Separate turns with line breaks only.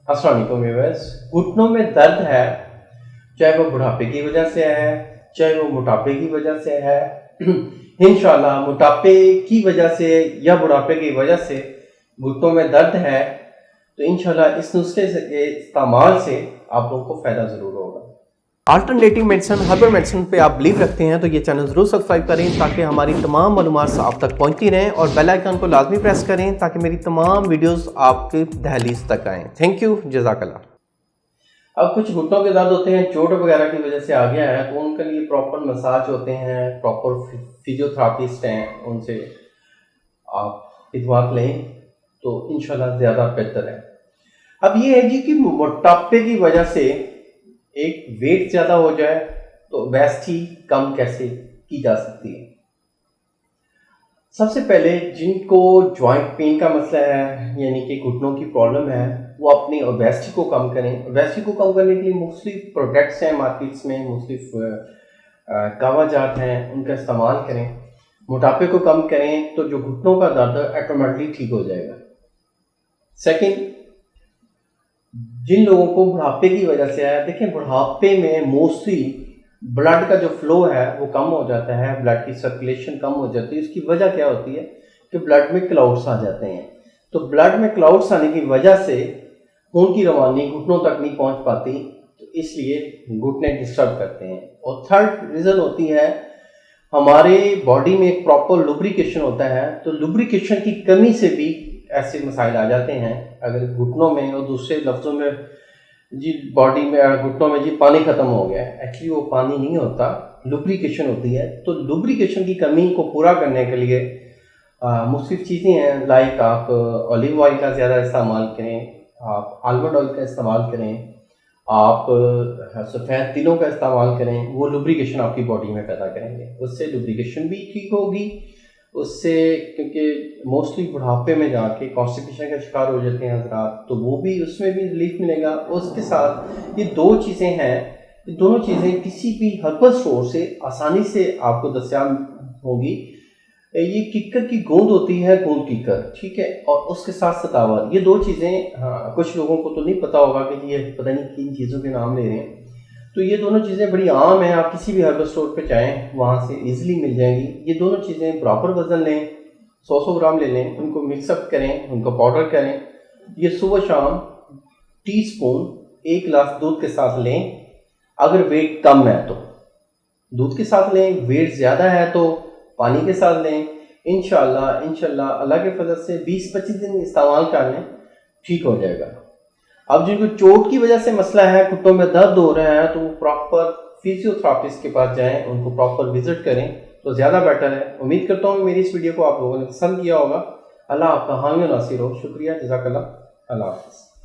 अस्सलाम वालेकुम व्यूअर्स। घुटनों में दर्द है, चाहे वो बुढ़ापे की वजह से है, चाहे वो मोटापे की वजह से है। इंशाल्लाह मोटापे की वजह से या बुढ़ापे की वजह से घुटनों में दर्द है तो इंशाल्लाह इस नुस्खे के इस्तेमाल से आप लोगों को फ़ायदा ज़रूर होगा। अल्टरनेटिव मेडिसिन, हर्बल मेडिसिन पे आप बिलीव रखते हैं तो ये चैनल ज़रूर सब्सक्राइब करें ताकि हमारी तमाम मालूमात आप तक पहुंचती रहें, और बेल आइकन को लाजमी प्रेस करें ताकि मेरी तमाम वीडियोस आपके दहलीज तक आएँ। थैंक यू, जज़ाकल्लाह। अब कुछ घुटनों के दर्द होते हैं, चोट वगैरह की वजह से आ गया है, तो उनके लिए प्रॉपर मसाज होते हैं, प्रॉपर फिजियोथेरापिस्ट हैं, उनसे आप खिदमत लें तो इंशाल्लाह ज़्यादा बेहतर है। अब ये है जी कि मोटापे की वजह से एक वेट ज़्यादा हो जाए तो ओबेसिटी कम कैसे की जा सकती है। सबसे पहले जिनको जॉइंट पेन का मसला है, यानी कि घुटनों की प्रॉब्लम है, वो अपनी ओबेसिटी को कम करें। ओबेसिटी को कम करने के लिए मुख्तलिफ प्रोडक्ट्स हैं मार्केट्स में, मुख्तलिफ कावाजात हैं, उनका इस्तेमाल करें। मोटापे को कम करें तो जो घुटनों का दर्द है ऑटोमेटिकली ठीक हो जाएगा। सेकंड, जिन लोगों को बुढ़ापे की वजह से है, देखिए बुढ़ापे में मोस्टली ब्लड का जो फ्लो है वो कम हो जाता है, ब्लड की सर्कुलेशन कम हो जाती है। उसकी वजह क्या होती है कि ब्लड में क्लाउड्स आ जाते हैं। तो ब्लड में क्लाउड्स आने की वजह से खून की रवानी घुटनों तक नहीं पहुंच पाती, तो इसलिए घुटने डिस्टर्ब करते हैं। और थर्ड रीज़न होती है हमारे बॉडी में एक प्रॉपर लुब्रिकेशन होता है, तो लुब्रिकेशन की कमी से भी ऐसे मसाइल आ जाते हैं। अगर घुटनों में, और दूसरे लफ्ज़ों में जी बॉडी में, घुटनों में जी पानी ख़त्म हो गया है, एक्चुअली वो पानी नहीं होता, लुब्रिकेशन होती है। तो लुब्रिकेशन की कमी को पूरा करने के लिए मुख्तलिफ चीज़ें हैं, लाइक आप ऑलिव ऑयल का ज़्यादा इस्तेमाल करें, आप आलमंड ऑयल का इस्तेमाल करें, आप सफ़ेद तिलों का इस्तेमाल करें, वो लुब्रिकेशन आपकी बॉडी में पैदा करेंगे। उससे लुब्रिकेशन भी ठीक होगी, उससे, क्योंकि मोस्टली बुढ़ापे में जाके कॉन्स्टिपेशन का शिकार हो जाते हैं हज़रात, तो वो भी, उसमें भी रिलीफ मिलेगा। उसके साथ ये दो चीज़ें हैं, ये दोनों चीज़ें किसी भी हर्बल स्टोर से आसानी से आपको दस्तियाब होगी। ये किक्कर की गूंद होती है, गूंद किक्कर, ठीक है, और उसके साथ सतावर, ये दो चीज़ें, हाँ कुछ लोगों को तो नहीं पता होगा कि ये पता नहीं किन चीज़ों के नाम ले रहे हैं। तो ये दोनों चीज़ें बड़ी आम हैं, आप किसी भी हर्बल स्टोर पे जाएं वहाँ से इजीली मिल जाएंगी। ये दोनों चीज़ें प्रॉपर वज़न लें, 100 ग्राम ले लें, उनको मिक्सअप करें, उनको पाउडर करें। ये सुबह शाम टीस्पून 1 गिलास दूध के साथ लें। अगर वेट कम है तो दूध के साथ लें, वेट ज़्यादा है तो पानी के साथ लें। इंशाल्लाह अल्लाह के फजल से 20-25 दिन इस्तेमाल कर लें, ठीक हो जाएगा। अब जिनको चोट की वजह से मसला है, घुटनों में दर्द हो रहा है, तो वो प्रॉपर फिजियोथेरापिस्ट के पास जाएं, उनको प्रॉपर विजिट करें तो ज़्यादा बेटर है। उम्मीद करता हूँ मेरी इस वीडियो को आप लोगों ने पसंद किया होगा। अल्लाह आपका हामी नासिर हो। शुक्रिया, जज़ाकल्लाह, अल्लाह हाफ़िज़।